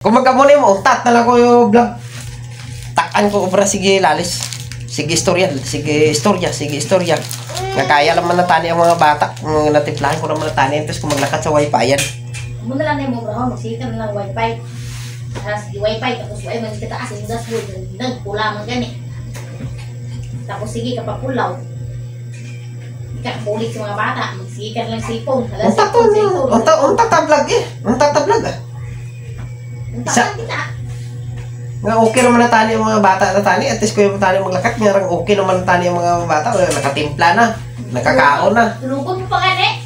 Kung magkamuni mo, utat na lang ko yung vlog. Takan ko obra, sige lalis. Sige istorya. Nga kaya lang manatani ang mga bata. Kung natimplahan ko naman natani, tapos kung maglakat sa wifi yan. Muna lang na yung mga magsikan na lang wifi. Sige wifi, tapos ay magkitaas yung dashboard. Nagpula man gani. Tapos sige kapag pulaw. Ikapulit sa mga bata, magsikan lang cellphone. Unta tablag eh. Unta tablag ah. Unta kita. Nga okay naman natani ang mga bata natani. At least ko yung tani maglakat. Nga okay naman natani ang mga bata. Nakatimpla na. Nakakaon na. Tulungan mo pa gani.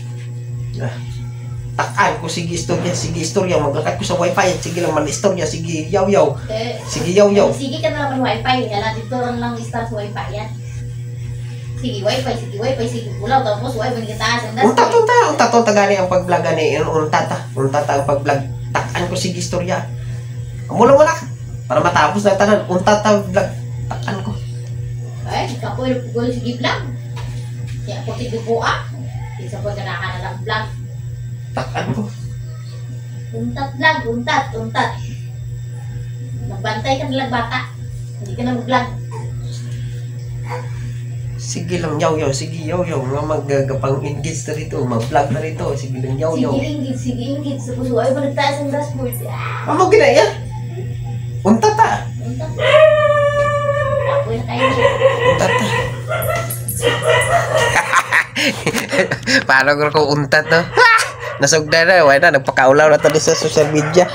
Takan ko, sige istorya. Maglakat ko sa wifi. Sige lang man istorya. Sige yaw-yaw. Sige yaw-yaw. Sige ka na naman wifi. Yan, dito lang start sa wifi yan. Sige wifi, sige pulaw. Tapos wifi kita. Unta gani ang pag-vlog gani. Unta ang pag-vlog. Takan ko, sige istorya. Mula para matapos na tanan. Unta vlog. Takan ko. Ay, ikaw po sige vlog. Kaya ako tigubuan. Isa po ka na vlog. Takan ko. Untat vlog, untat. Nagbantay ka nilang bata. Hindi ka na mag-vlog. Sige lang yaw-yaw. Mga magagapang-engage na rito. Mag-vlog na rito. Sige lang yaw-yaw. Sige inggit. Sa puso ay managtaas ang dashboard. Ano ginaya? Untat ah. Untat. Ako na kayo. Untat ah. Paano ko untat no? Nasugda na, wala na, nagpakaulaw na tali sa social media.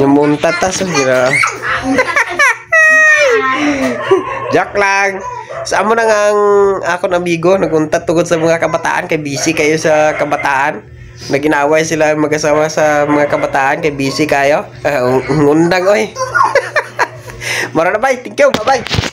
Yung muntat ta, so gira. Joke lang. Sa amo nang ang ako ng amigo, naguntat tugod sa mga kabataan, kay busy kayo sa kabataan. Naginaway sila mag-asawa sa mga kabataan, kay busy kayo. Ngundang oy. Mara na bye, thank you, bye-bye.